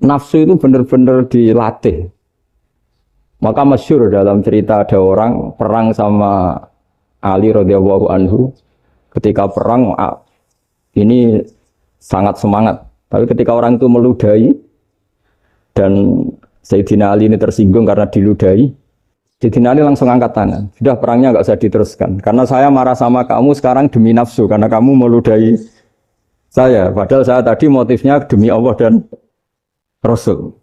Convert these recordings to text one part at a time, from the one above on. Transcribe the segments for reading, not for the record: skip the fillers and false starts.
nafsu itu benar-benar dilatih. Maka masyhur dalam cerita ada orang perang sama Ali radhiyallahu anhu. Ketika perang ini sangat semangat. Tapi ketika orang itu meludahi dan Sayyidina Ali ini tersinggung karena diludahi, Sayyidina Ali langsung angkat tangan. Sudah perangnya nggak usah diteruskan. Karena saya marah sama kamu sekarang demi nafsu. Karena kamu meludahi saya. Padahal saya tadi motifnya demi Allah dan Rasul.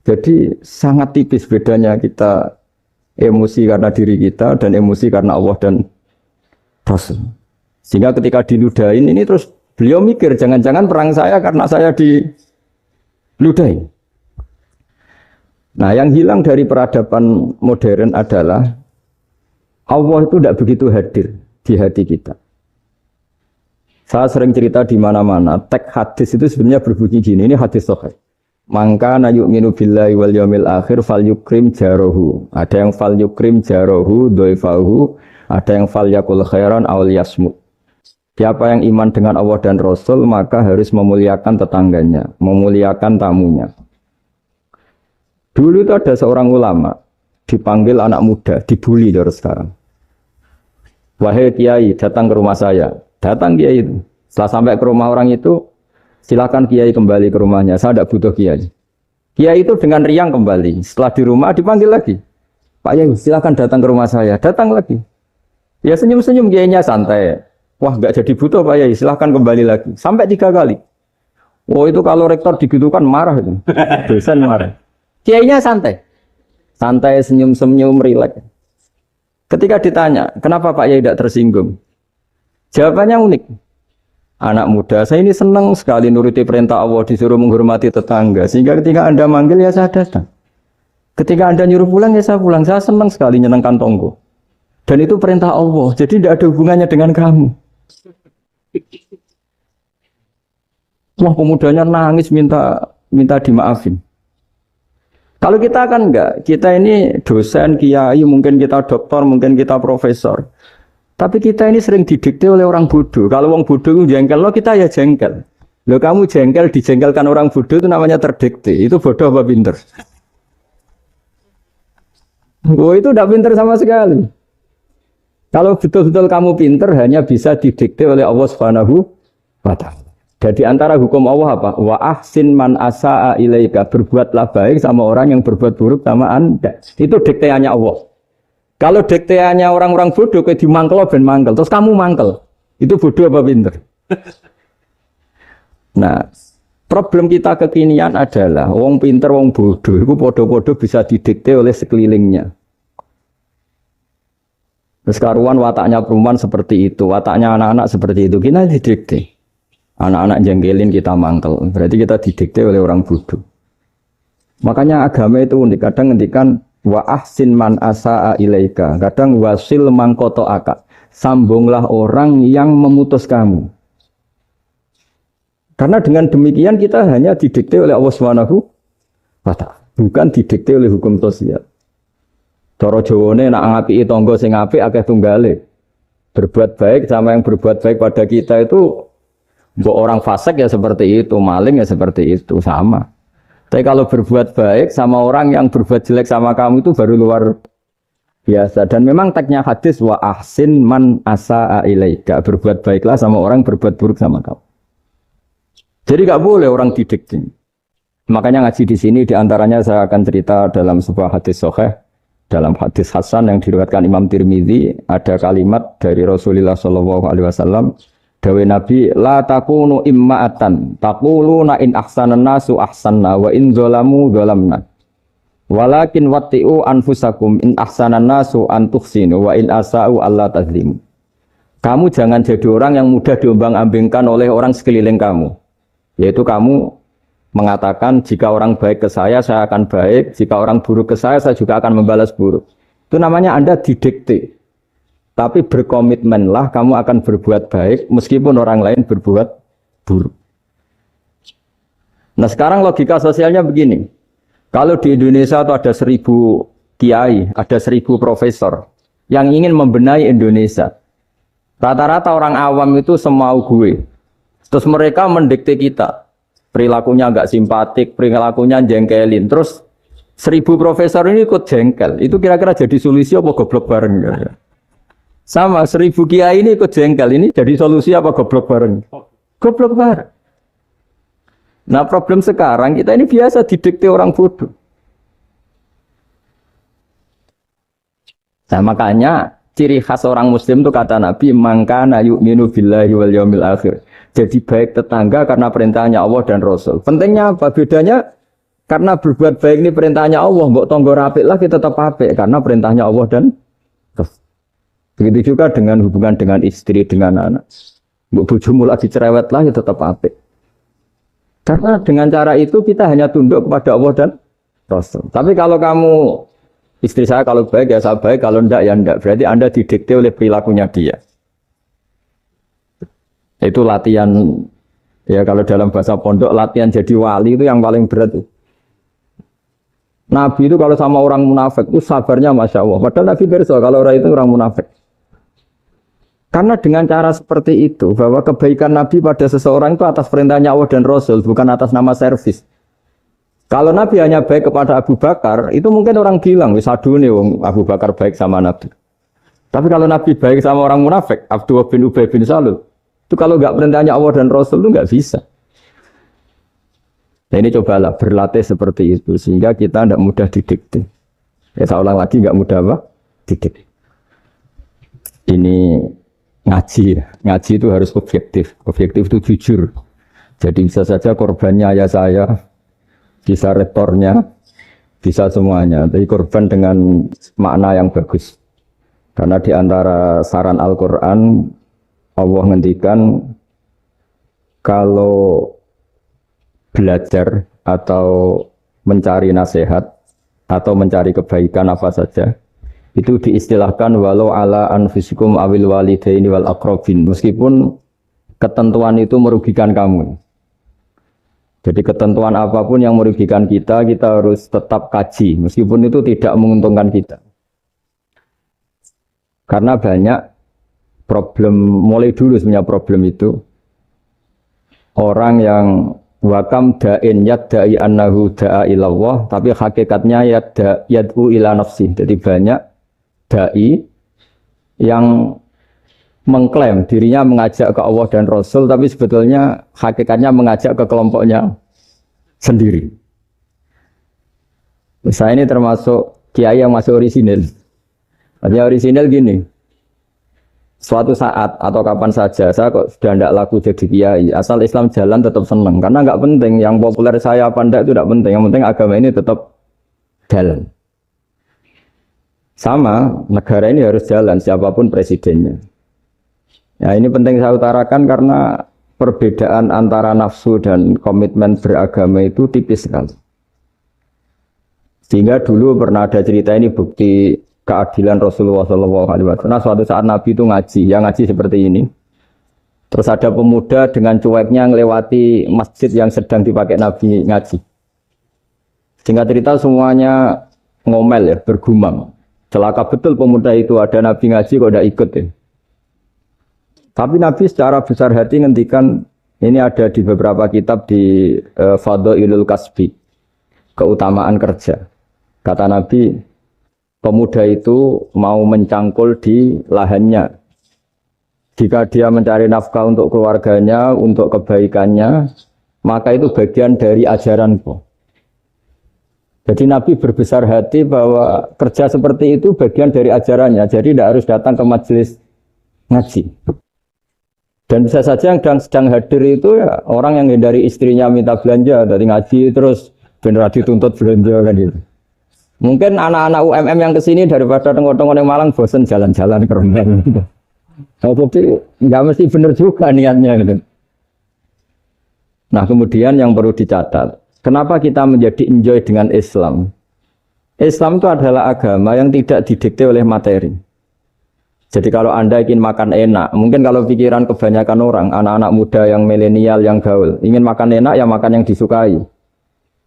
Jadi sangat tipis bedanya kita emosi karena diri kita dan emosi karena Allah dan Rasul. Sehingga ketika diludahin ini terus beliau mikir jangan-jangan perang saya karena saya diludahi. Nah yang hilang dari peradaban modern adalah Allah itu tidak begitu hadir di hati kita. Saya sering cerita di mana-mana teks hadis itu sebenarnya berbunyi gini, ini hadis sahih. Mangka na yu'minu billahi wal yaumil akhir fal yukrim jarohu. Ada yang fal yukrim jarohu doifahu, ada yang fal yakul khairan aw liyasmut. Siapa yang iman dengan Allah dan Rasul maka harus memuliakan tetangganya, memuliakan tamunya. Dulu itu ada seorang ulama dipanggil anak muda, dibully dari sekarang. Wahai kiai, datang ke rumah saya. Datang kiai itu. Setelah sampai ke rumah orang itu, silakan kiai kembali ke rumahnya. Saya tidak butuh kiai. Kiai itu dengan riang kembali. Setelah di rumah dipanggil lagi. Pak Yai, silakan datang ke rumah saya. Datang lagi. Ya senyum-senyum kiainya santai. Wah nggak jadi butuh Pak Yai. Silakan kembali lagi. Sampai 3 kali. Oh itu kalau rektor digitukan marah itu. Dosen marah. Kiainya santai. Santai senyum-senyum rileks. Ketika ditanya, kenapa Pak Yai tidak tersinggung? Jawabannya unik. Anak muda, saya ini senang sekali nuruti perintah Allah, disuruh menghormati tetangga. Sehingga ketika Anda manggil, ya saya datang. Ketika Anda nyuruh pulang, ya saya pulang. Saya senang sekali nyenangkan tonggo. Dan itu perintah Allah, jadi tidak ada hubungannya dengan kamu. Wah, pemudanya nangis minta dimaafin. Kalau kita kan enggak, kita ini dosen, kiai, mungkin kita doktor, mungkin kita profesor. Tapi kita ini sering didikte oleh orang bodoh. Kalau orang bodoh itu jengkel, lo kita ya jengkel. Lo kamu jengkel, dijengkelkan orang bodoh itu namanya terdikte. Itu bodoh apa pinter? Oh itu tidak pinter sama sekali. Kalau betul-betul kamu pinter, hanya bisa didikte oleh Allah Subhanahu wa Ta'ala. Jadi antara hukum Allah apa? Wa ahsin man asa'a ilaika. Berbuatlah baik sama orang yang berbuat buruk sama Anda. Itu dikteannya Allah. Kalau dikteannya orang-orang bodoh kayak dimangkel ben mangkel, terus kamu mangkel. Itu bodoh apa pinter? Nah, problem kita kekinian adalah wong pinter, wong bodoh itu bodoh-bodoh bisa didikte oleh sekelilingnya. Terus karuan wataknya perempuan seperti itu, wataknya anak-anak seperti itu, kita didikte. Anak-anak jengkelin kita mangkel, berarti kita didikte oleh orang bodoh. Makanya agama itu unik, kadang ngendikan wa ahsin man asa'a ilaika, kadang wasil man qata'aka, sambunglah orang yang memutus kamu. Karena dengan demikian kita hanya didikte oleh Allah Subhanahu wa Ta'ala, bukan didikte oleh hukum sosial. Cara Jawane nak ngapiki tangga sing apik akeh tunggale. Berbuat baik sama yang berbuat baik pada kita itu mbok orang fasik ya seperti itu, maling ya seperti itu, sama. Tapi kalau berbuat baik sama orang yang berbuat jelek sama kamu itu baru luar biasa. Dan memang teksnya hadis wa ahsin man asa'a ilaika. Berbuat baiklah sama orang berbuat buruk sama kamu. Jadi enggak boleh orang didikte. Makanya ngaji di sini diantaranya saya akan cerita dalam sebuah hadis sahih, dalam hadis hasan yang diriwayatkan Imam Tirmidzi ada kalimat dari Rasulullah SAW. Dawe Nabi, la takunu imma'atan, taquluna in ahsanan nasu ahsanna, wa in zolamu zolamna. Walakin watti'u anfusakum in ahsanan nasu antuhsinu, wa in asa'u Allah tazlimu. Kamu jangan jadi orang yang mudah diombang-ambingkan oleh orang sekeliling kamu. Yaitu kamu mengatakan, jika orang baik ke saya akan baik, jika orang buruk ke saya juga akan membalas buruk. Itu namanya Anda didikte. Tapi berkomitmenlah kamu akan berbuat baik meskipun orang lain berbuat buruk. Nah sekarang logika sosialnya begini. Kalau di Indonesia itu ada 1000 kiai, ada 1000 profesor yang ingin membenahi Indonesia. Rata-rata orang awam itu semau gue. Terus mereka mendikte kita. perilakunya nggak simpatik, perilakunya jengkelin. Terus 1000 profesor ini ikut jengkel. Itu kira-kira jadi solusi apa goblok bareng? Sama 1000 kiai ini ikut jengkel. Ini jadi solusi apa goblok bareng? Goblok bareng. Nah problem sekarang kita ini biasa didikte orang bodoh. Nah makanya ciri khas orang muslim itu kata Nabi mangkana yu'minu billahi wal yaumil akhir. Jadi baik tetangga karena perintahnya Allah dan Rasul. Pentingnya apa? Bedanya karena berbuat baik ini perintahnya Allah, mbok tonggo apik lah kita tetap apik karena perintahnya Allah dan Rasul. Begitu juga dengan hubungan dengan istri, dengan anak. Mbok bojomu lagi cerewet lah ya tetap apik. Karena dengan cara itu kita hanya tunduk kepada Allah dan Rasul. Tapi kalau kamu istri saya kalau baik ya saya baik, kalau enggak ya enggak. Berarti Anda didikte oleh perilakunya dia. Itu latihan, ya kalau dalam bahasa pondok, latihan jadi wali itu yang paling berat. Nabi itu kalau sama orang munafik itu sabarnya Masya Allah. Padahal Nabi berso kalau orang itu orang munafik. Karena dengan cara seperti itu, bahwa kebaikan Nabi pada seseorang itu atas perintahnya Allah dan Rasul, bukan atas nama servis. Kalau Nabi hanya baik kepada Abu Bakar, itu mungkin orang bilang, wis adune wong Abu Bakar baik sama Nabi. Tapi kalau Nabi baik sama orang munafik, Abdullah bin Ubay bin Salul, itu kalau nggak perintahnya Allah dan Rasul itu nggak bisa. Nah ini cobalah berlatih seperti itu, sehingga kita tidak mudah didikte. Ya saya ulang lagi, nggak mudah apa? Didikte. Ini ngaji itu harus objektif. Objektif itu jujur. Jadi bisa saja korbannya ayah saya, bisa rektornya, bisa semuanya. Tapi korban dengan makna yang bagus. Karena di antara saran Al-Quran, Allah ngendikan kalau belajar atau mencari nasihat atau mencari kebaikan apa saja, itu diistilahkan walau ala anfusikum awil walidaini wal aqrabin, meskipun ketentuan itu merugikan kamu. Jadi ketentuan apapun yang merugikan kita, kita harus tetap kaji meskipun itu tidak menguntungkan kita. Karena banyak problem, mulai dulu sebenarnya problem itu orang yang wakam da'in yadda'i annahu da'a ilallah, tapi hakikatnya yad'u ila nafsi. Jadi banyak da'i yang mengklaim dirinya mengajak ke Allah dan Rasul, tapi sebetulnya hakikatnya mengajak ke kelompoknya sendiri. Saya ini termasuk kiai yang masih orisinil. Artinya orisinil gini, suatu saat atau kapan saja saya kok sudah tidak laku jadi kiai, asal Islam jalan tetap senang, karena nggak penting yang populer saya apa enggak itu tidak penting, yang penting agama ini tetap jalan. Sama, negara ini harus jalan siapapun presidennya. Ya ini penting saya utarakan karena perbedaan antara nafsu dan komitmen beragama itu tipis sekali. Sehingga dulu pernah ada cerita ini bukti keadilan Rasulullah SAW. Nah suatu saat Nabi itu ngaji, yang ngaji seperti ini. Terus ada pemuda dengan cueknya ngelewati masjid yang sedang dipakai Nabi ngaji. Singkat cerita semuanya ngomel ya, bergumam. Celaka betul pemuda itu, ada Nabi ngaji kok tidak ikut ya. Tapi Nabi secara besar hati ngendikan, ini ada di beberapa kitab di Fadhailul Kasbi, keutamaan kerja. Kata Nabi, pemuda itu mau mencangkul di lahannya. Jika dia mencari nafkah untuk keluarganya, untuk kebaikannya, maka itu bagian dari ajaranku. Jadi Nabi berbesar hati bahwa kerja seperti itu bagian dari ajarannya. Jadi tidak harus datang ke majelis ngaji. Dan bisa saja yang sedang hadir itu ya orang yang hindari istrinya minta belanja, dari ngaji terus benar dituntut belanja kan gitu. Mungkin anak-anak UMM yang kesini daripada tengok-tengok yang Malang bosan jalan-jalan ke rumah. Jadi nggak mesti benar juga niatnya gitu. Nah kemudian yang perlu dicatat, kenapa kita menjadi enjoy dengan Islam? Islam itu adalah agama yang tidak didikte oleh materi. Jadi kalau Anda ingin makan enak, mungkin kalau pikiran kebanyakan orang, anak-anak muda yang milenial, yang gaul, ingin makan enak ya makan yang disukai.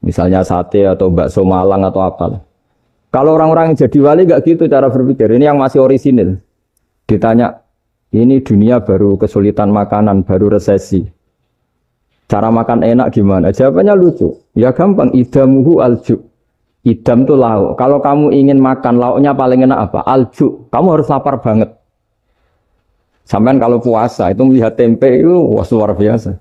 Misalnya sate atau bakso Malang atau apa. Kalau orang-orang yang jadi wali nggak gitu cara berpikir. Ini yang masih orisinil. Ditanya, ini dunia baru kesulitan makanan, baru resesi. Cara makan enak gimana? Jawabannya lucu. Ya gampang, idamuhu alju. Idam itu lauk. Kalau kamu ingin makan lauknya paling enak apa? Alju. Kamu harus lapar banget. Sampai kalau puasa itu melihat tempe itu wah, luar biasa.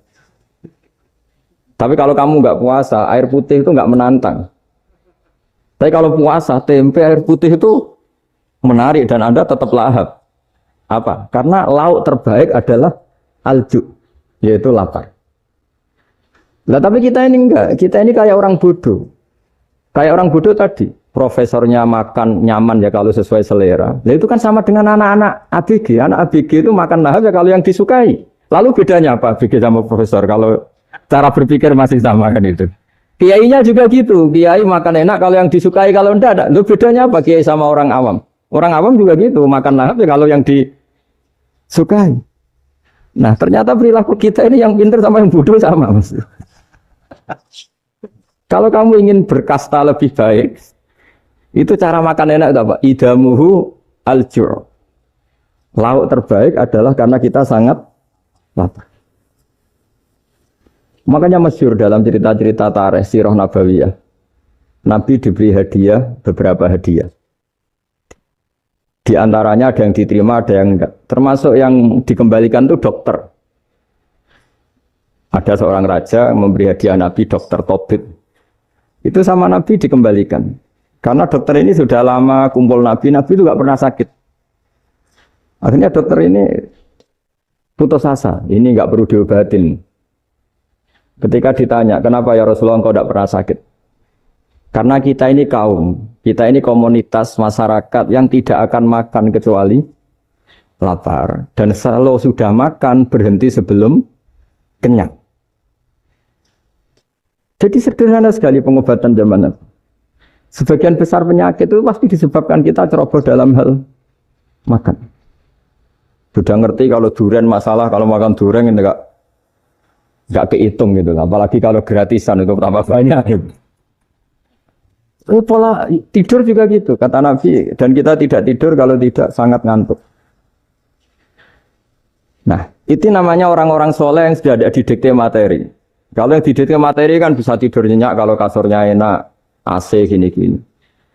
Tapi kalau kamu nggak puasa, air putih itu nggak menantang. Tapi kalau puasa, tempe air putih itu menarik dan Anda tetap lahap. Apa? Karena lauk terbaik adalah alju, yaitu lapar. Nah, tapi kita ini enggak. Kita ini kayak orang bodoh. Kayak orang bodoh tadi. Profesornya makan nyaman ya kalau sesuai selera. Nah, itu kan sama dengan anak-anak ABG. Anak ABG itu makan lahap ya kalau yang disukai. Lalu bedanya apa ABG sama profesor? Kalau cara berpikir masih sama kan itu. Kiainya juga gitu. Kiai makan enak kalau yang disukai, kalau enggak ada. Lalu bedanya apa kiai sama orang awam? Orang awam juga gitu. Makan lahap ya kalau yang disukai. Nah, ternyata perilaku kita ini yang pintar sama yang bodoh sama. Kalau kamu ingin berkasta lebih baik, itu cara makan enak itu apa? Idamuhu aljur. Lauk terbaik adalah karena kita sangat lapar. Makanya masyhur dalam cerita-cerita tarikh sirah nabawiyah. Nabi diberi hadiah, beberapa hadiah. Di antaranya ada yang diterima, ada yang enggak. Termasuk yang dikembalikan itu dokter. Ada seorang raja memberi hadiah Nabi dokter Tobit. Itu sama Nabi dikembalikan. Karena dokter ini sudah lama kumpul Nabi itu nggak pernah sakit. Akhirnya dokter ini putus asa, ini nggak perlu diobatin. Ketika ditanya, kenapa ya Rasulullah engkau tidak pernah sakit? Karena kita ini kaum, kita ini komunitas masyarakat yang tidak akan makan kecuali lapar. Dan kalau sudah makan, berhenti sebelum kenyang. Jadi sederhana sekali pengobatan zaman Nabi. Sebagian besar penyakit itu pasti disebabkan kita ceroboh dalam hal makan. Sudah ngerti kalau durian masalah, kalau makan durian itu nggak kehitung gitu. Apalagi kalau gratisan itu tambah banyak. Gitu. Pola tidur juga gitu, kata Nabi. Dan kita tidak tidur kalau tidak sangat ngantuk. Nah, itu namanya orang-orang soleh yang sudah ada didikte materi. Kalau yang didikte materi kan bisa tidur nyenyak kalau kasurnya enak, AC gini-gini.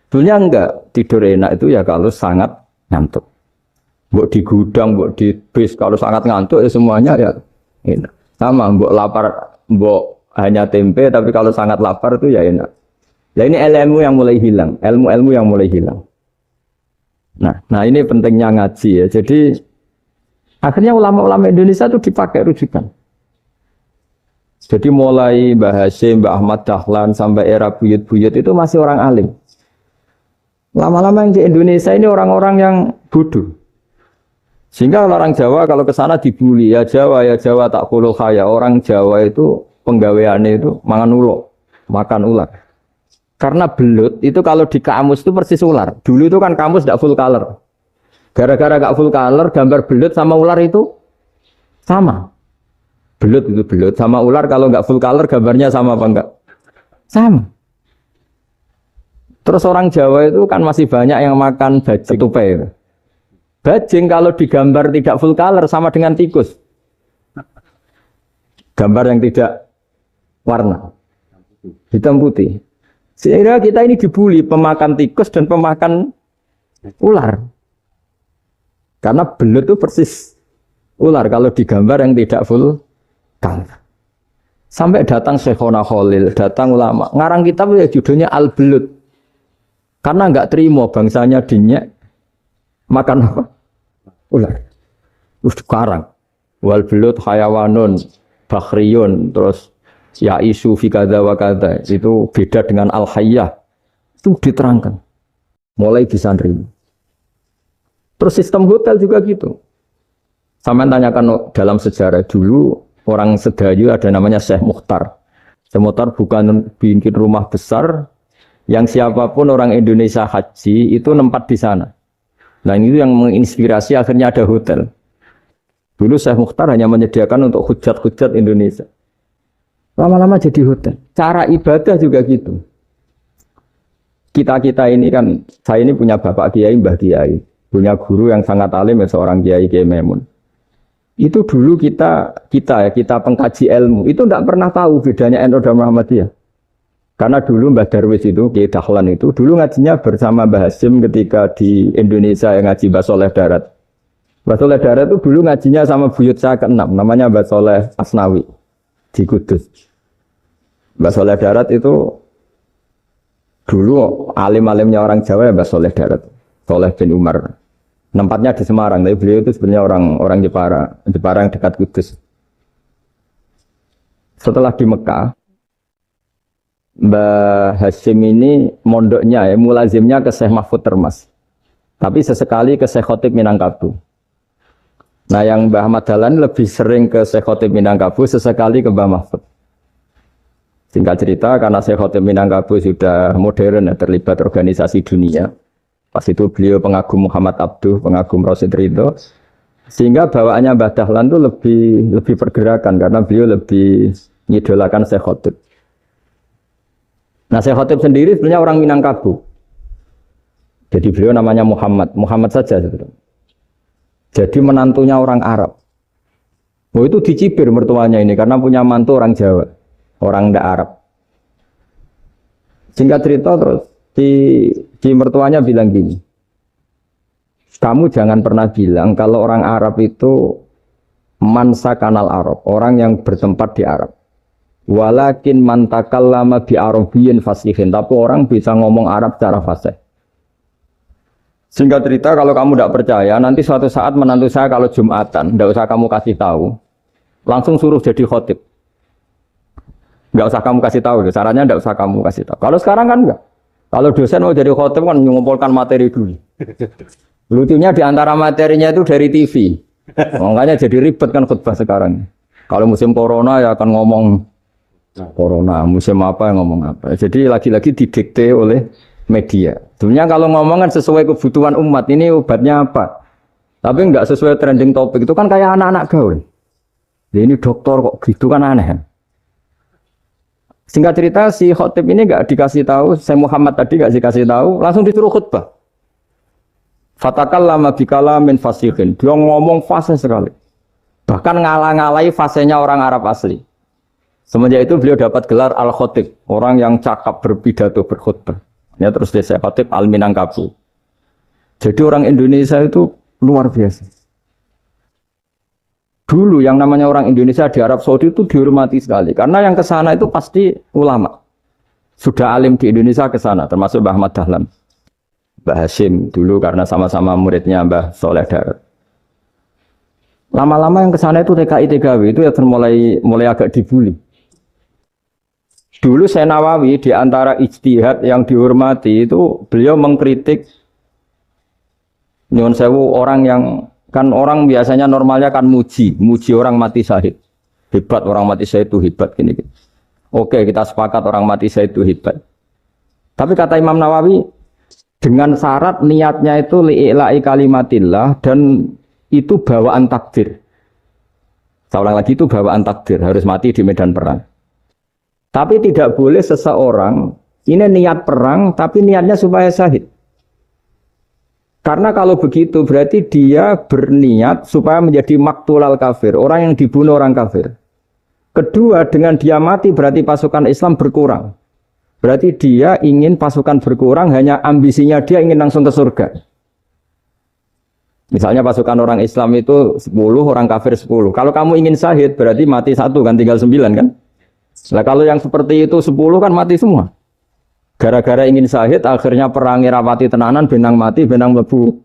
Sebenarnya enggak, tidur enak itu ya kalau sangat ngantuk. Mbok di gudang, mbok di bis, kalau sangat ngantuk ya semuanya ya enak. Sama, mbok lapar, mbok hanya tempe, tapi kalau sangat lapar itu ya enak. Nah ini ilmu yang mulai hilang, ilmu-ilmu yang mulai hilang. Nah ini pentingnya ngaji ya. Jadi akhirnya ulama-ulama Indonesia itu dipakai rujukan. Jadi mulai Mbah Hasyim, Mbah Ahmad Dahlan sampai era buyut-buyut itu masih orang alim. Lama-lama yang di Indonesia ini orang-orang yang bodoh. Sehingga orang Jawa kalau ke sana dibully, ya Jawa tak kulul khaya. Orang Jawa itu penggaweannya itu mangan ulo, makan ular. Karena belut itu kalau di kamus itu persis ular. Dulu itu kan kamus tidak full color. Gara-gara gak full color, gambar belut sama ular itu sama. Belut itu belut sama ular kalau nggak full color gambarnya sama apa enggak? Sama. Terus orang Jawa itu kan masih banyak yang makan bajing tupai. Bajing kalau digambar tidak full color sama dengan tikus. Gambar yang tidak warna hitam putih. Sehingga kita ini dibully pemakan tikus dan pemakan ular. Karena belut itu persis ular kalau digambar yang tidak full color. Sampai datang Syekhona Khalil, datang ulama. Ngarang kitab ya judulnya Al-Belut. Karena enggak terima bangsanya dinyek makan apa? Ular. Terus karang. Wal belut hayawanun bakhriyun terus ya isu fi kadza wa kadza. Itu beda dengan al-hayyah. Itu diterangkan. Mulai bisa nerima. Terus sistem hotel juga gitu. Sampai tanyakan dalam sejarah dulu orang Sedayu ada namanya Syekh Mukhtar. Syekh Mukhtar bukan bikin rumah besar yang siapapun orang Indonesia haji itu nempat di sana. Nah ini yang menginspirasi akhirnya ada hotel. Dulu Syekh Mukhtar hanya menyediakan untuk hujat-hujat Indonesia. Lama-lama jadi hotel. Cara ibadah juga gitu. Kita ini kan, saya ini punya bapak kiai, mbah kiai. Punya guru yang sangat alim ya seorang kiai Kiai Memun. Itu dulu kita pengkaji ilmu itu tidak pernah tahu bedanya NU dan Muhammadiyah. Karena dulu Mbah Darwis itu, Kiai Dahlan itu dulu ngajinya bersama Mbah Hasyim ketika di Indonesia yang ngaji Mbah Soleh Darat. Mbah Soleh Darat itu dulu ngajinya sama buyut saya ke-6, namanya Mbah Soleh Asnawi di Kudus. Mbah Soleh Darat itu dulu alim-alimnya orang Jawa ya Mbah Soleh Darat, Soleh bin Umar. Tempatnya di Semarang, tapi beliau itu sebenarnya orang Jepara yang dekat Kudus. Setelah di Mekah, Mbah Hasyim ini mondoknya mulazimnya ke Syekh Mahfud Termas. Tapi sesekali ke Syekh Khotib Minangkabau. Nah yang Mbah Ahmad Dahlan lebih sering ke Syekh Khotib Minangkabau, sesekali ke Mbah Mahfud. Singkat cerita, karena Syekh Khotib Minangkabau sudah modern, terlibat organisasi dunia. Pas itu beliau pengagum Muhammad Abduh, pengagum Rasid Ridho. Sehingga bawaannya Mbah Dahlan itu lebih pergerakan, karena beliau lebih mengidolakan Syekh Khotib. Nah Syekh Khotib sendiri sebenarnya orang Minangkabau. Jadi beliau namanya Muhammad saja sebetulnya. Jadi menantunya orang Arab. Oh itu dicibir mertuanya ini karena punya mantu orang Jawa, orang ndak Arab. Singkat cerita terus di mertuanya bilang gini, kamu jangan pernah bilang kalau orang Arab itu mansa kanal Arab, orang yang bertempat di Arab. Walakin mantakallama bi arabiyyin fasihin, tapi orang bisa ngomong Arab secara fasih. Singkat cerita, kalau kamu tidak percaya, nanti suatu saat menantu saya kalau Jumatan, tidak usah kamu kasih tahu, langsung suruh jadi khotib. Tidak usah kamu kasih tahu, sarannya tidak usah kamu kasih tahu. Kalau sekarang kan enggak. Kalau dosen mau jadi khotib kan mengumpulkan materi dulu. Lucunya di antara materinya itu dari TV. Makanya jadi ribet kan khutbah sekarang. Kalau musim corona ya akan ngomong corona, musim apa yang ngomong apa. Jadi lagi-lagi didikte oleh media. Sebenarnya kalau ngomong kan sesuai kebutuhan umat, ini obatnya apa. Tapi enggak sesuai trending topik, itu kan kayak anak-anak gaul. Jadi ini dokter kok gitu kan aneh. Singkat cerita si khotib ini enggak dikasih tahu, saya Muhammad tadi enggak dikasih tahu, langsung disuruh khutbah. Fatakallama bikalamin fasihin. Dia ngomong fasih sekali. Bahkan ngalah-ngalahi fasihnya orang Arab asli. Semenjak itu beliau dapat gelar Al-Khotib, orang yang cakap berpidato berkhutbah. Ya terus dia khotib Al-Minangkabau. Jadi orang Indonesia itu luar biasa. Dulu yang namanya orang Indonesia di Arab Saudi itu dihormati sekali. Karena yang ke sana itu pasti ulama. Sudah alim di Indonesia ke sana, termasuk Mbah Ahmad Dahlan. Mbah Hasyim dulu karena sama-sama muridnya Mbah Soleh Darat. Lama-lama yang ke sana itu TKI TKW itu ya mulai agak dibully. Dulu Syekh Nawawi di antara ijtihad yang dihormati itu beliau mengkritik nyuwun sewu orang yang kan orang biasanya normalnya kan muji orang mati syahid. Hebat orang mati syahid itu hebat gini. Oke, kita sepakat orang mati syahid itu hebat. Tapi kata Imam Nawawi dengan syarat niatnya itu li'ila'i kalimatillah dan itu bawaan takdir. Saya ulang lagi itu bawaan takdir, harus mati di medan perang. Tapi tidak boleh seseorang ini niat perang tapi niatnya supaya syahid. Karena kalau begitu berarti dia berniat supaya menjadi maktulal kafir, orang yang dibunuh orang kafir. Kedua, dengan dia mati berarti pasukan Islam berkurang. Berarti dia ingin pasukan berkurang, hanya ambisinya dia ingin langsung ke surga. Misalnya pasukan orang Islam itu 10, orang kafir 10. Kalau kamu ingin syahid berarti mati 1 kan, tinggal 9 kan. Nah kalau yang seperti itu 10 kan mati semua. Gara-gara ingin syahid, akhirnya perangi rapati tenanan, benang mati, benang lebu.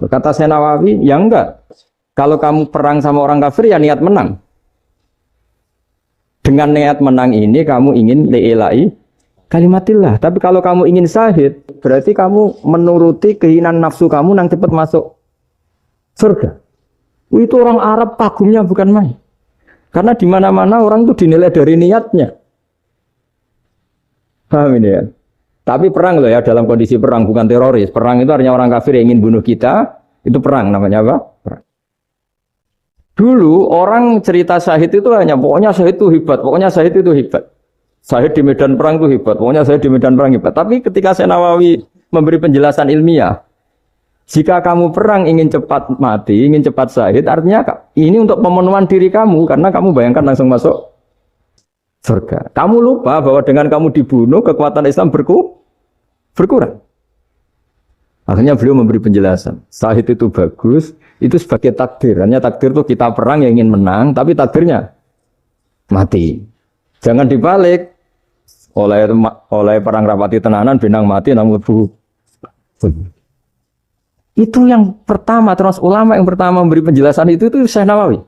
Kata Syekh Nawawi, ya enggak. Kalau kamu perang sama orang kafir, ya niat menang. Dengan niat menang ini, kamu ingin li'ila'i kalimatillah. Tapi kalau kamu ingin syahid, berarti kamu menuruti keinginan nafsu kamu yang cepat masuk surga. Itu orang Arab kagumnya bukan main. Karena di mana-mana orang itu dinilai dari niatnya. Paham ini ya? Tapi perang loh ya, dalam kondisi perang, bukan teroris. Perang itu artinya orang kafir yang ingin bunuh kita, itu perang namanya apa? Perang. Dulu orang cerita syahid itu hanya pokoknya syahid itu hebat, pokoknya syahid itu hebat. Syahid di medan perang itu hebat, pokoknya syahid di medan perang hebat. Tapi ketika Syekh Nawawi memberi penjelasan ilmiah, Jika kamu perang ingin cepat mati, ingin cepat syahid, artinya ini untuk pemenuhan diri kamu karena kamu bayangkan langsung masuk surga. Kamu lupa bahwa dengan kamu dibunuh kekuatan Islam berkurang. Akhirnya beliau memberi penjelasan. Syahid itu bagus, itu sebagai takdir. Hanya takdir itu kita perang yang ingin menang, tapi takdirnya mati. Jangan dibalik. Oleh perang rapati tenanan, benang mati, namun itu yang pertama, terus ulama yang pertama memberi penjelasan itu Syekh Nawawi.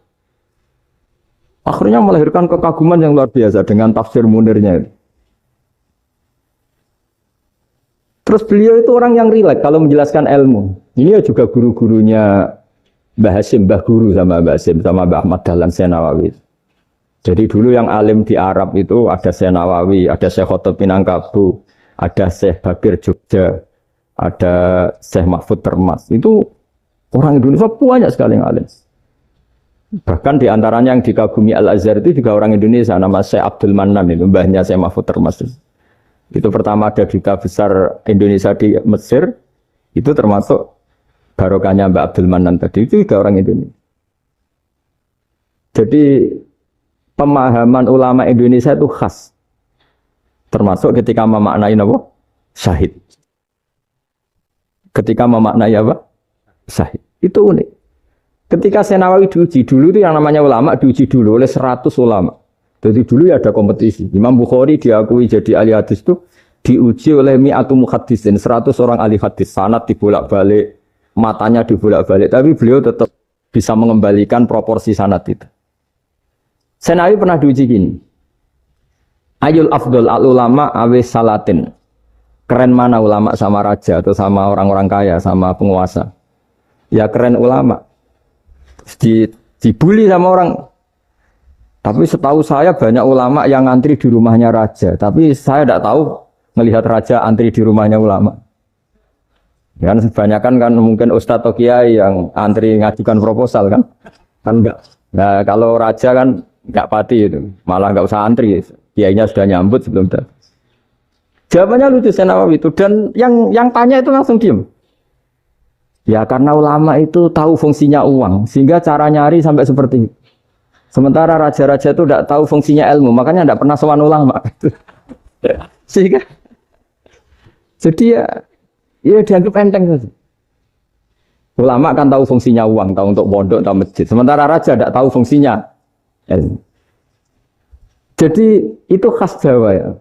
Akhirnya melahirkan kekaguman yang luar biasa dengan tafsir Munirnya itu. Terus beliau itu orang yang rileks kalau menjelaskan ilmu. Ini ya juga guru-gurunya Mbah Hasyim, Mbah Guru sama Mbah Hasyim, sama Mbah Ahmad Dahlan Syekh Nawawi. Jadi dulu yang alim di Arab itu ada Syekh Nawawi, ada Syekh Khotib Minangkabau, ada Syekh Bakir Jogja, ada Syekh Mahfud Termas. Itu orang Indonesia banyak sekali yang alim. Bahkan di antaranya yang dikagumi Al-Azhar itu juga orang Indonesia, nama Syekh Abdul Manan, itu mbahnya Syekh Mahfud Termas. Itu pertama ada duta besar Indonesia di Mesir, itu termasuk barokahnya Mbak Abdul Manan tadi, itu juga orang Indonesia. Jadi pemahaman ulama Indonesia itu khas, termasuk ketika memaknai apa? Syahid. Ketika memaknai apa? Syahid. Itu unik. Ketika Syekh Nawawi diuji dulu itu yang namanya ulama diuji dulu oleh 100 ulama. Jadi dulu ya ada kompetisi. Imam Bukhari diakui jadi ahli hadis itu diuji oleh mi'atu muhaddisin, 100 orang ahli hadis. Sanad dibolak-balik, matanya dibolak-balik, tapi beliau tetap bisa mengembalikan proporsi sanad itu. Syekh Nawawi pernah diuji gini. Ayul afdol al ulama awis salatin. Keren mana ulama sama raja atau sama orang-orang kaya, sama penguasa? Ya keren ulama. Dibully sama orang. Tapi setahu saya banyak ulama yang antri di rumahnya raja. Tapi saya tidak tahu melihat raja antri di rumahnya ulama. Ya, kan kebanyakan kan mungkin ustadz atau kiai yang antri ngajukan proposal kan. Kan enggak. Nah kalau raja kan enggak pati itu. Malah enggak usah antri. Kiainya sudah nyambut sebelum datang. Jawabannya lucu Syekh Nawawi itu. Dan yang tanya itu langsung diem. Ya karena ulama itu tahu fungsinya uang, sehingga cara nyari sampai seperti itu. Sementara raja-raja itu tidak tahu fungsinya ilmu, makanya tidak pernah sowan ulama. Sehingga, jadi ya dianggap enteng saja. Ulama kan tahu fungsinya uang, tahu untuk pondok, tahu masjid. Sementara raja tidak tahu fungsinya ilmu. Jadi itu khas Jawa ya.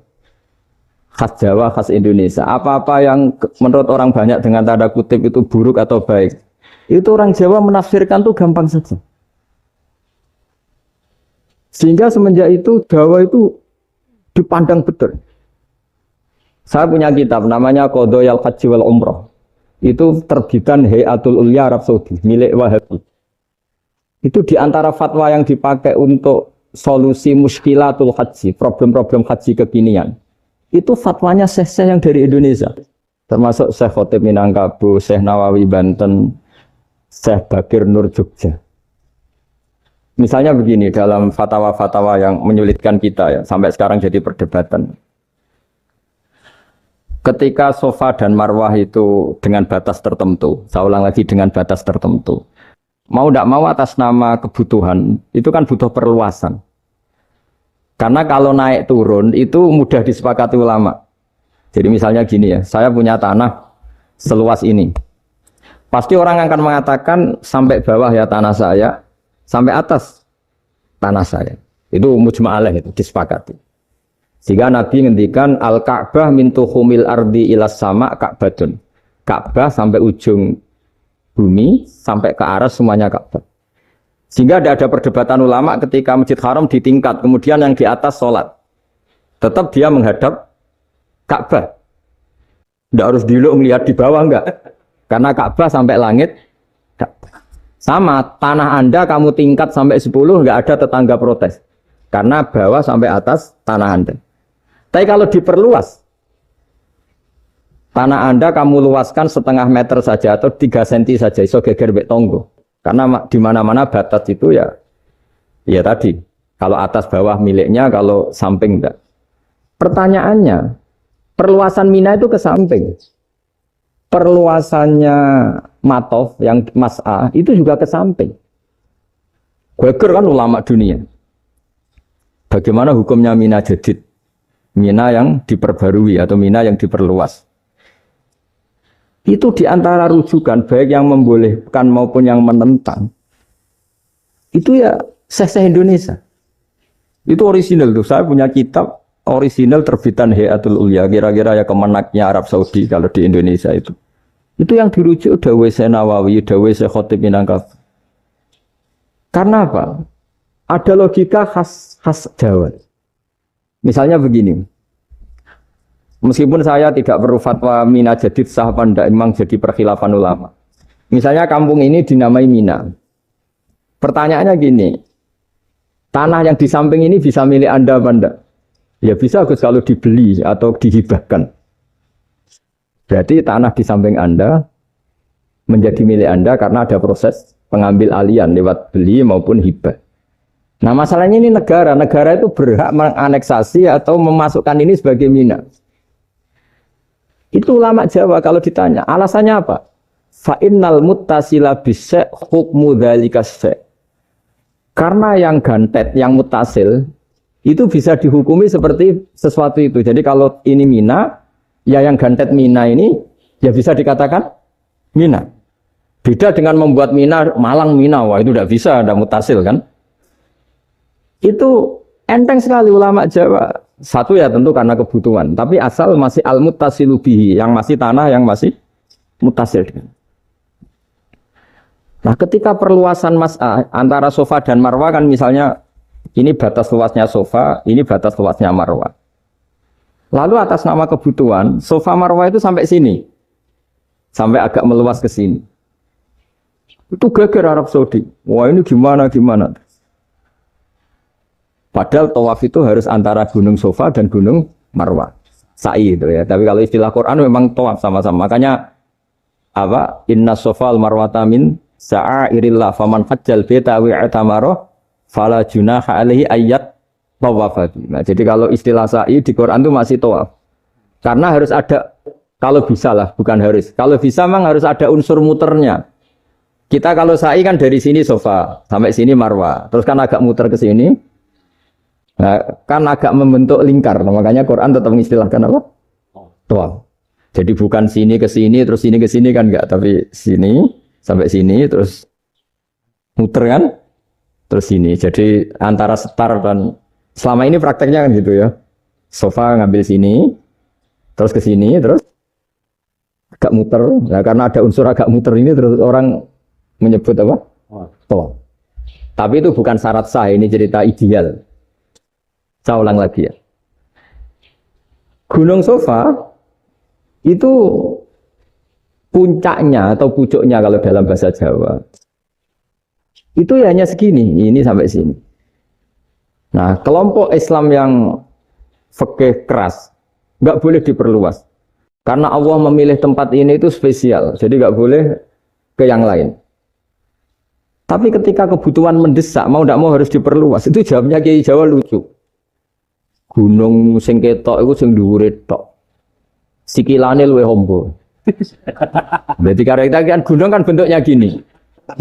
Khas Jawa, khas Indonesia. Apa-apa yang menurut orang banyak dengan tanda kutip itu buruk atau baik, itu orang Jawa menafsirkan tuh gampang saja. Sehingga semenjak itu Jawa itu dipandang betul. Saya punya kitab namanya Qadhayal Haji wal Umrah. Itu terbitan Hayatul Ulya Arab Saudi, milik Wahabi. Itu diantara fatwa yang dipakai untuk solusi muskilatul haji, problem-problem haji kekinian. Itu fatwanya syekh-syekh yang dari Indonesia, termasuk Syekh Khotib Minangkabau, Syekh Nawawi Banten, Syekh Bakir Nur Jogja. Misalnya begini, dalam fatwa-fatwa yang menyulitkan kita ya, sampai sekarang jadi perdebatan. Ketika Safa dan Marwah itu dengan batas tertentu, saya ulang lagi dengan batas tertentu, mau tidak mau atas nama kebutuhan, itu kan butuh perluasan. Karena kalau naik turun itu mudah disepakati ulama. Jadi misalnya gini ya, saya punya tanah seluas ini. Pasti orang akan mengatakan sampai bawah ya tanah saya, sampai atas tanah saya. Itu mujma' alaih, itu disepakati. Sehingga Nabi ngendikan al-Ka'bah min tuhumil ardi ilas sama Ka'batun. Ka'bah sampai ujung bumi, sampai ke aras semuanya Ka'bah. Sehingga ada perdebatan ulama ketika Masjid Haram di tingkat, kemudian yang di atas sholat. Tetap dia menghadap Ka'bah. Tidak harus dulu melihat di bawah, enggak. Karena Ka'bah sampai langit. Sama, tanah Anda kamu tingkat sampai 10, enggak ada tetangga protes. Karena bawah sampai atas tanah Anda. Tapi kalau diperluas, tanah Anda kamu luaskan setengah meter saja atau 3 cm saja, iso geger mbek tonggo. Karena di mana-mana batas itu ya tadi. Kalau atas bawah miliknya, kalau samping enggak. Pertanyaannya, perluasan Mina itu ke samping. Perluasannya matof, yang mas'ah itu juga ke samping. Geger kan ulama dunia. Bagaimana hukumnya mina jadid? Mina yang diperbarui atau mina yang diperluas. Itu diantara rujukan baik yang membolehkan maupun yang menentang. Itu ya Syekh Indonesia. Itu original tuh. Saya punya kitab original terbitan Hayatul Ulya, kira-kira ya kemenaknya Arab Saudi kalau di Indonesia itu. Itu yang dirujuk Dawei Syekh Nawawi, Dawei Syekh Khatib Minangkabau. Karena apa? Ada logika khas Jawa. Misalnya begini. Meskipun saya tidak perlu fatwa Mina jadid sah apa enggak, memang jadi perkhilafan ulama. Misalnya kampung ini dinamai Mina. Pertanyaannya gini, tanah yang di samping ini bisa milik Anda apa enggak? Ya bisa Gus kalau dibeli atau dihibahkan. Berarti tanah di samping Anda menjadi milik Anda karena ada proses pengambil alian lewat beli maupun hibah. Nah masalahnya ini negara itu berhak menganeksasi atau memasukkan ini sebagai Mina. Itu ulama Jawa kalau ditanya, alasannya apa? Fa'innal muttasila bisya' hukmu dzalika syai'. Karena yang gantet, yang mutasil itu bisa dihukumi seperti sesuatu itu. Jadi kalau ini Mina, ya yang gantet Mina ini ya bisa dikatakan Mina. Beda dengan membuat Mina, Malang Mina, wah itu tidak bisa, ada mutasil kan. Itu enteng sekali ulama Jawa. Satu ya tentu karena kebutuhan, tapi asal masih al-muttasilu bihi, yang masih tanah yang masih mutasil. Nah ketika perluasan mas'ah antara sofa dan marwah kan misalnya ini batas luasnya sofa, ini batas luasnya marwah. Lalu atas nama kebutuhan, sofa marwah itu sampai sini. Sampai agak meluas ke sini. Itu geger Arab Saudi. Wah ini gimana. Padahal tawaf itu harus antara gunung sofa dan gunung marwah. Sa'i itu ya. Tapi kalau istilah Quran memang tawaf sama-sama. Makanya apa? Inna sofa al-marwata min sa'airillah faman hajjal baita wa i'tamara fala junaha alaihi ayyat tawafati. Nah, jadi kalau istilah sa'i di Quran itu masih tawaf. Karena harus ada, kalau bisa lah, bukan harus. Kalau bisa memang harus ada unsur muternya. Kita kalau sa'i kan dari sini sofa sampai sini marwah. Terus kan agak muter ke sini. Nah, kan agak membentuk lingkar. Nah, makanya Quran tetap mengistilahkan apa? Tawaf. Jadi bukan sini ke sini terus sini ke sini kan enggak, tapi sini sampai sini terus muter kan terus sini. Jadi antara setar dan selama ini prakteknya kan gitu ya. Sofa ngambil sini terus ke sini terus agak muter. Nah, karena ada unsur agak muter ini terus orang menyebut apa? Tawaf. Tapi itu bukan syarat sah, ini cerita ideal. Saya ulang lagi ya. Gunung Sofa itu puncaknya atau pucuknya kalau dalam bahasa Jawa itu ya hanya segini, ini sampai sini. Nah, kelompok Islam yang fikih keras nggak boleh diperluas karena Allah memilih tempat ini itu spesial, jadi nggak boleh ke yang lain. Tapi ketika kebutuhan mendesak, mau tidak mau harus diperluas. Itu jawabnya Kiai Jawa lucu. Gunung sing ketok iku sing dhuwure tok. Sikilane luwih ombo. Berarti karena kan gunung kan bentuknya gini.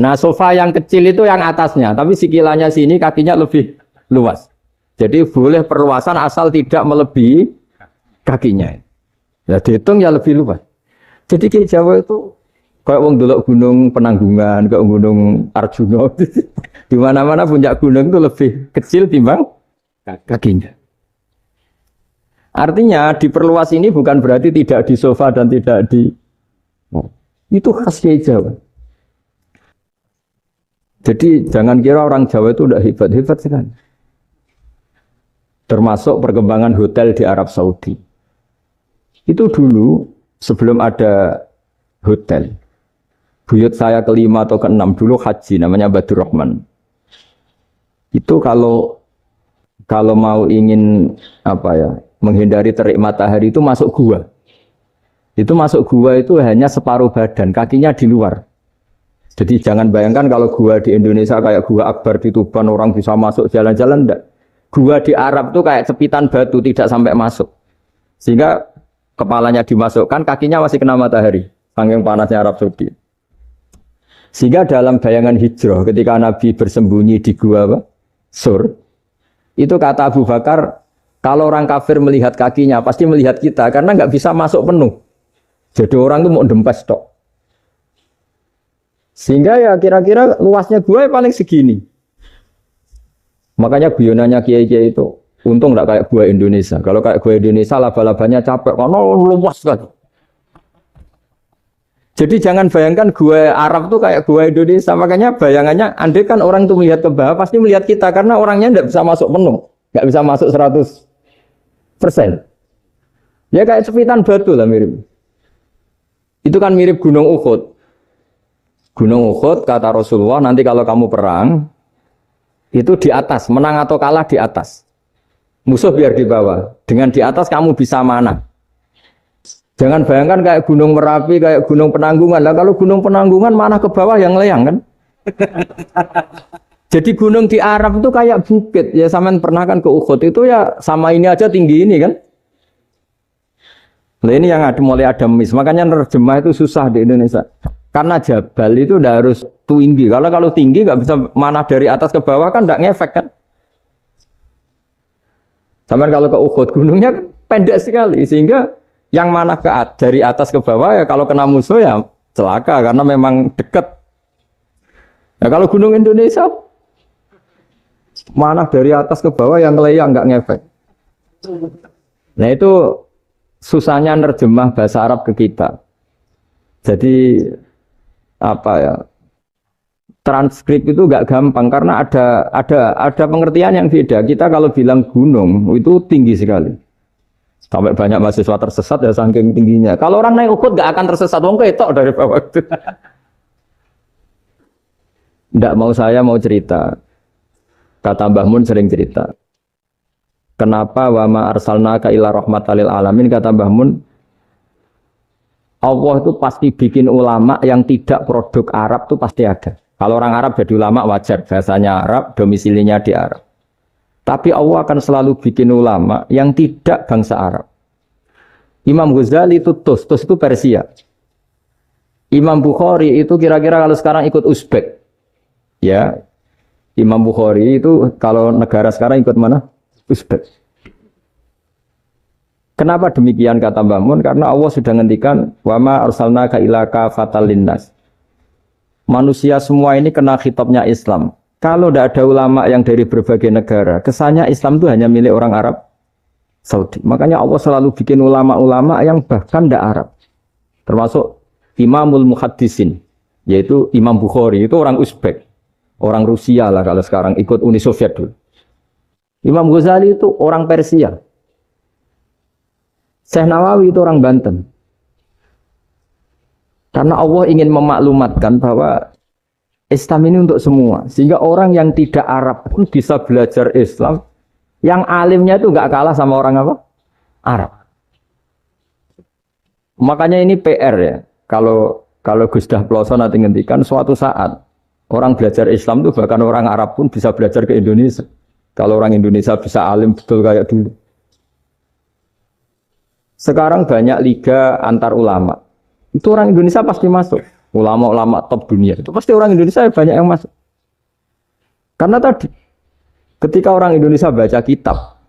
Nah, sofa yang kecil itu yang atasnya, tapi sikilannya sini kakinya lebih luas. Jadi boleh perluasan asal tidak melebihi kakinya. Ya dihitung ya lebih luas. Jadi Kiai Jawa itu kayak wong delok gunung Penanggungan, kayak gunung Arjuna. Di mana-mana puncak gunung itu lebih kecil timbang kakinya. Artinya diperluas ini bukan berarti tidak di sofa dan tidak di itu khas Kiai Jawa. Jadi jangan kira orang Jawa itu udah hebat-hebat sekali. Termasuk perkembangan hotel di Arab Saudi. Itu dulu sebelum ada hotel. Buyut saya kelima atau keenam dulu haji namanya Badur Rahman. Itu kalau mau ingin apa ya? Menghindari terik matahari itu masuk gua. Itu masuk gua itu hanya separuh badan, kakinya di luar. Jadi jangan bayangkan kalau gua di Indonesia kayak gua Akbar di Tuban orang bisa masuk jalan-jalan, enggak. Gua di Arab itu kayak cepitan batu tidak sampai masuk. Sehingga kepalanya dimasukkan, kakinya masih kena matahari. Saking panasnya Arab Saudi. Sehingga dalam bayangan hijrah ketika Nabi bersembunyi di gua apa? Sur, itu kata Abu Bakar, kalau orang kafir melihat kakinya pasti melihat kita karena nggak bisa masuk penuh. Jadi orang itu mau dempes tok. Sehingga ya kira-kira luasnya gua ya paling segini. Makanya guyonannya kiai-kiai itu untung nggak kayak gua Indonesia. Kalau kayak gua Indonesia laba-labanya capek karena luas kan. Jadi jangan bayangkan gua Arab tuh kayak gua Indonesia. Makanya bayangannya, andai kan orang itu melihat ke bawah, pasti melihat kita. Karena orangnya tidak bisa masuk penuh. Nggak bisa masuk 100%. Ya kayak cepitan batu lah mirip. Itu kan mirip Gunung Uhud. Gunung Uhud, kata Rasulullah, nanti kalau kamu perang, itu di atas. Menang atau kalah di atas. Musuh biar di bawah. Dengan di atas kamu bisa mana. Jangan bayangkan kayak Gunung Merapi, kayak Gunung Penanggungan. Lah kalau Gunung Penanggungan mana ke bawah yang leyang kan? Jadi gunung di Arab itu kayak bukit. Ya sampean pernah kan ke Uhud itu ya sama ini aja tinggi ini kan? Nah ini yang ada mulai ada mis. Makanya nerjemah itu susah di Indonesia. Karena jabal itu udah harus tinggi. Kalau tinggi nggak bisa mana dari atas ke bawah kan nggak ngefek kan? Sampean kalau ke Uhud gunungnya pendek sekali sehingga yang mana dari atas ke bawah ya kalau kena musuh ya celaka karena memang dekat. Ya kalau gunung Indonesia mana dari atas ke bawah yang ngeleyang nggak ngefek. Nah itu susahnya nerjemah bahasa Arab ke kita. Jadi apa ya? Transkrip itu nggak gampang karena ada pengertian yang beda. Kita kalau bilang gunung itu tinggi sekali. Sampai banyak mahasiswa tersesat ya saking tingginya. Kalau orang naik Uhud nggak akan tersesat, wong ketok dari bawah itu. Nggak mau saya mau cerita. Kata Mbah Mun sering cerita. Kenapa wa ma arsalnaka illa rahmatan lil alamin, kata Mbah Mun. Allah itu pasti bikin ulama yang tidak produk Arab itu pasti ada. Kalau orang Arab jadi ulama wajar, bahasanya Arab, domisilinya di Arab. Tapi Allah akan selalu bikin ulama yang tidak bangsa Arab. Imam Ghazali itu Tus itu Persia. Imam Bukhari itu kira-kira kalau sekarang ikut Uzbek. Ya, Imam Bukhari itu kalau negara sekarang ikut mana? Uzbek. Kenapa demikian kata Mbah Mun? Karena Allah sudah ngendikan wa ma arsalnaka illa kafatan linnas. Manusia semua ini kena khitabnya Islam. Kalau tidak ada ulama yang dari berbagai negara, kesannya Islam itu hanya milik orang Arab Saudi. Makanya Allah selalu bikin ulama-ulama yang bahkan tidak Arab. Termasuk Imamul Muhaddisin, yaitu Imam Bukhari, itu orang Uzbek. Orang Rusia lah kalau sekarang ikut Uni Soviet dulu. Imam Ghazali itu orang Persia. Syekh Nawawi itu orang Banten. Karena Allah ingin memaklumatkan bahwa Islam ini untuk semua. Sehingga orang yang tidak Arab pun bisa belajar Islam. Yang alimnya itu nggak kalah sama orang apa? Arab. Makanya ini PR ya. Kalau Gus Dah Ploso nanti ngendikan suatu saat orang belajar Islam itu bahkan orang Arab pun bisa belajar ke Indonesia. Kalau orang Indonesia bisa alim betul kayak dulu. Sekarang banyak liga antar ulama. Itu orang Indonesia pasti masuk. Ulama-ulama top dunia itu pasti orang Indonesia banyak yang masuk. Karena tadi ketika orang Indonesia baca kitab,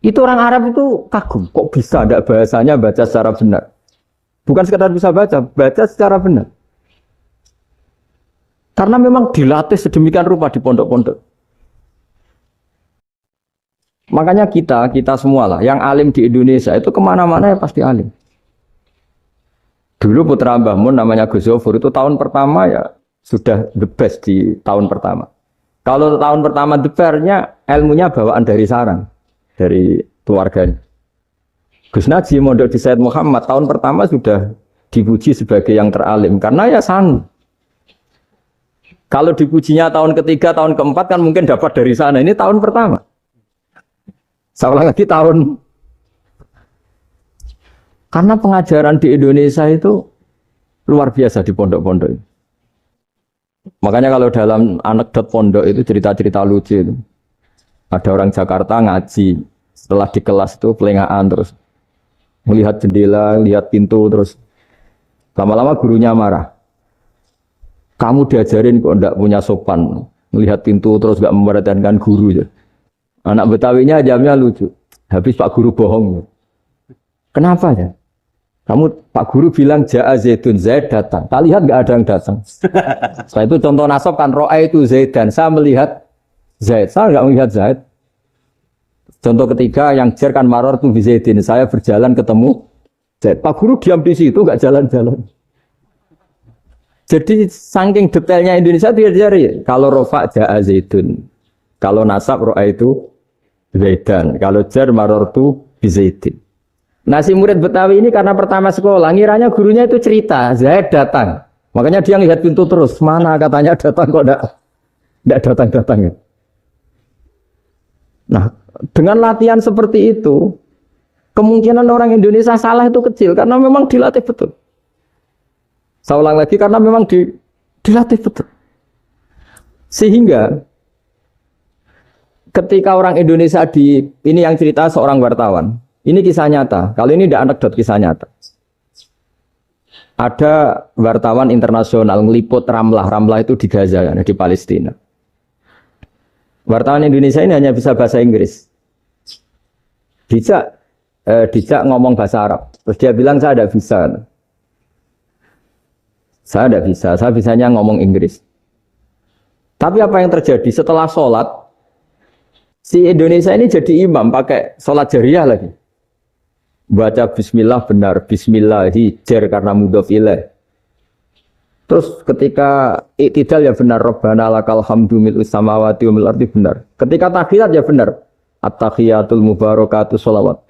itu orang Arab itu kagum, kok bisa ada bahasanya baca secara benar. Bukan sekedar bisa baca secara benar. Karena memang dilatih sedemikian rupa di pondok-pondok. Makanya kita semua lah, yang alim di Indonesia itu kemana-mana ya pasti alim. Dulu putra Mbah Mun namanya Gus Zofur itu tahun pertama ya sudah the best di tahun pertama. Kalau tahun pertama the best-nya ilmunya bawaan dari sarang, dari keluarganya. Gus Najib mondok di Said Muhammad tahun pertama sudah dipuji sebagai yang teralim karena ya sanggup. Kalau dipujinya tahun ketiga, tahun keempat kan mungkin dapat dari sana. Ini tahun pertama. Saya ulang lagi tahun. Karena pengajaran di Indonesia itu luar biasa di pondok-pondok. Makanya kalau dalam anekdot pondok itu cerita-cerita lucu itu. Ada orang Jakarta ngaji, setelah di kelas itu pelengahan terus. Melihat jendela, lihat pintu terus. Lama-lama gurunya marah. Kamu diajarin kok ndak punya sopan, melihat pintu terus gak memperhatikan guru ya. Anak Betawinya jamnya lucu. Habis Pak Guru bohong. Kenapa ya? Kamu Pak Guru bilang Ja'a Zaidun, Zaid datang. Tak lihat gak ada yang datang. Setelah itu contoh nasab kan ro'a itu Zaidan. Saya melihat Zaid, saya gak melihat Zaid. Contoh ketiga yang jar kan maror tu Zaidin. Saya berjalan ketemu Zaid. Pak Guru diam di situ gak jalan-jalan. Jadi saking detailnya Indonesia dia cari. Kalau rofa Ja'a Zaidun. Kalau nasab ro'a itu Zaidan. Kalau jar maror tu Zaidin. Nah si murid Betawi ini karena pertama sekolah, ngiranya gurunya itu cerita, Zaid datang. Makanya dia ngelihat pintu terus, mana katanya datang kok enggak datang-datang. Nah dengan latihan seperti itu, kemungkinan orang Indonesia salah itu kecil, karena memang dilatih betul. Saya ulang lagi, karena memang dilatih betul. Sehingga ketika orang Indonesia ini yang cerita seorang wartawan, ini kisah nyata. Kalau ini tidak anekdot, kisah nyata. Ada wartawan internasional ngeliput Ramlah. Ramlah itu di Gaza, di Palestina. Wartawan Indonesia ini hanya bisa bahasa Inggris. Dijak ngomong bahasa Arab. Terus dia bilang saya tidak bisa. Saya tidak bisa. Saya bisanya ngomong Inggris. Tapi apa yang terjadi setelah sholat? Si Indonesia ini jadi imam pakai sholat jariah lagi. Baca bismillah benar, bismillahi jar karena mudhof ilaih. Terus ketika iktidal ya benar, Rabbana lakal hamdu mil'us samawati wa mil'ul ardi benar. Ketika tahiyat ya benar, at-tahiyatul mubarakatuh sholawat.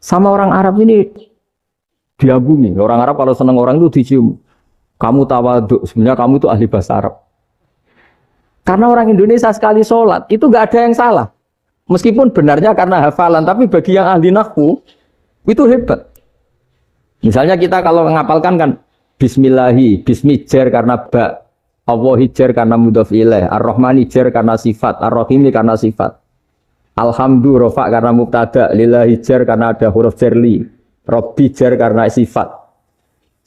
Sama orang Arab ini diagumi. Orang Arab kalau senang orang itu dicium. Kamu tawaduk, sebenarnya kamu itu ahli bahasa Arab. Karena orang Indonesia sekali sholat itu gak ada yang salah. Meskipun benarnya karena hafalan, tapi bagi yang ahli nahwu itu hebat. Misalnya kita kalau menghafalkan kan bismillahi, bismi jar karena ba, Allahi jar karena mudhof ilaih, ar-rahmani jar karena sifat, ar-rahimi karena sifat. Alhamdu rofa karena mubtada, lillahi jar karena ada huruf jarli, robbi jar karena sifat.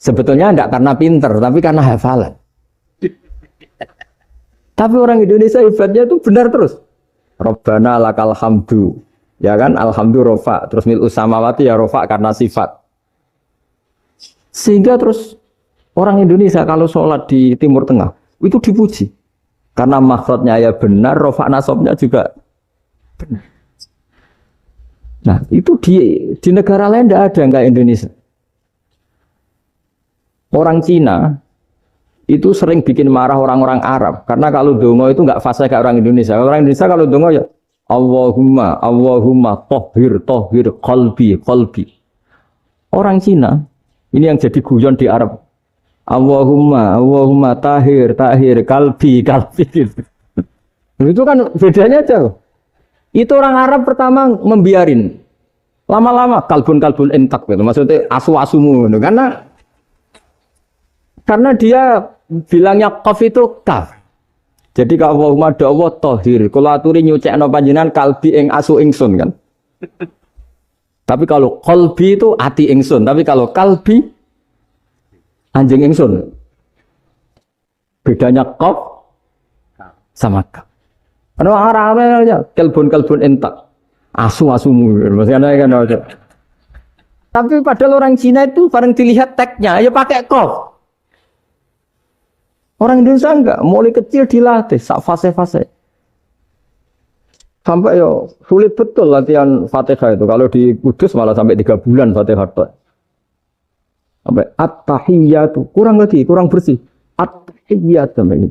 Sebetulnya enggak karena pinter, tapi karena hafalan. Tapi orang Indonesia hebatnya itu benar terus. Rabbana lakal hamdu. Ya kan, alhamdu rofa, terus mil'us samawati ya rofa karena sifat. Sehingga terus orang Indonesia kalau sholat di Timur Tengah itu dipuji. Karena makhrajnya ya benar, rofa nasabnya juga benar. Nah itu di negara lain tidak ada yang kayak Indonesia. Orang Cina itu sering bikin marah orang-orang Arab. Karena kalau dongo itu nggak fasih kayak orang Indonesia. Orang Indonesia kalau dongo ya Allahumma tohir qalbi. Orang Cina ini yang jadi guyon di Arab. Allahumma tahir qalbi. Itu kan bedanya jauh. Itu orang Arab pertama membiarin. Lama-lama kalbun entak gitu. Maksudnya asu-asumu gitu. Karena dia bilangnya qaf itu kaf. Jadi kalau Allahumma da'wa tohir, kalau aturi nyucekno panjenengan kalbi ing asu ingsun kan. Tapi kalau qalbi itu ati ingsun, tapi kalau kalbi anjing ingsun. Bedanya qaf sama kaf. Ana arane kalbun entak. Asu-asumu maksudnya kan. Tapi padahal orang Cina itu bareng dilihat teksnya ya pakai qaf. Orang Indonesia enggak, mulai kecil dilatih, sak fase-fase. Sampai yo sulit betul latihan Fatihah itu. Kalau di Kudus malah sampai 3 bulan Fatihah itu. Sampai at-tahiyyatu, kurang bersih. At-tahiyyatu sampai ini.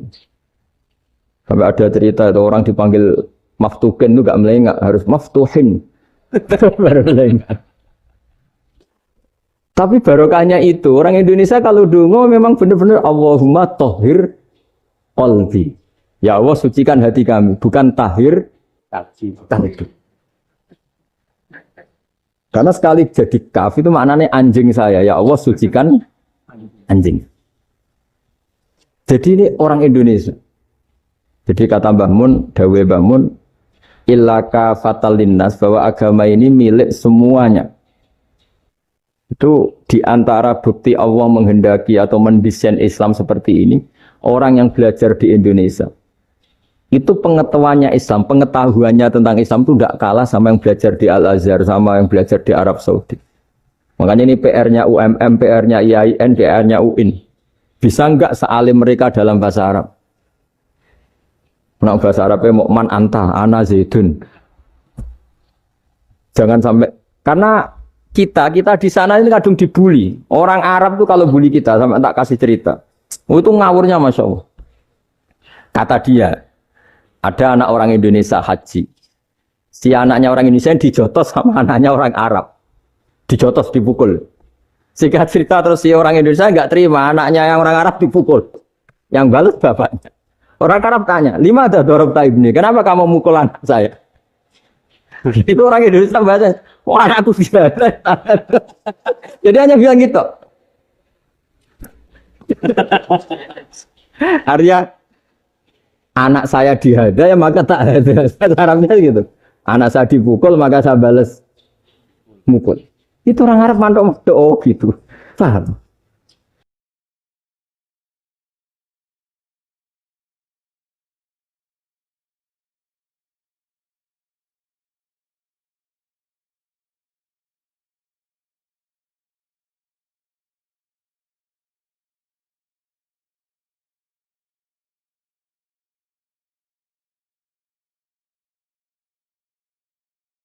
Sampai ada cerita itu orang dipanggil maftuhin itu enggak melengak, harus maftuhin. Baru melengak. Tapi barokahnya itu, orang Indonesia kalau dongo memang benar-benar Allahumma tohir qalbi. Ya Allah sucikan hati kami, bukan tahir qalbi. Karena sekali jadi kaf itu maknanya anjing saya. Ya Allah sucikan anjing. Jadi ini orang Indonesia. Jadi kata Mbah Mun, dawe Mbah Mun, illaka fatal linnas, bahwa agama ini milik semuanya. Itu diantara bukti Allah menghendaki atau mendesain Islam seperti ini. orang yang belajar di Indonesia itu pengetahuannya Islam, pengetahuannya tentang Islam itu tidak kalah sama yang belajar di Al-Azhar, sama yang belajar di Arab Saudi. Makanya ini PR-nya UMM, PR-nya IAIN, PR-nya UIN. Bisa enggak sealim mereka dalam bahasa Arab? Nah, bahasa Arabnya Mu'man anta, ana zaidun. Jangan sampai, karena kita di sana ini kadang dibully. Orang Arab tuh kalau bully kita, sampai tak kasih cerita. Oh, itu ngawurnya Masya Allah. Kata dia, ada anak orang Indonesia haji. Si anaknya orang Indonesia dijotos sama anaknya orang Arab. Dijotos, dipukul. Singkat cerita terus si orang Indonesia enggak terima, anaknya yang orang Arab dipukul. Yang balas bapaknya. Orang Arab tanya, 5 ada dorobta ibni, kenapa kamu mukul anak saya? Itu orang Indonesia bahasa, wah anakku tidak. Jadi hanya bilang gitu. Artinya anak saya dihada ya maka tak ada. Arabnya gitu. Anak saya dipukul maka saya balas mukul. Itu orang Arab mantok oh gitu. Paham?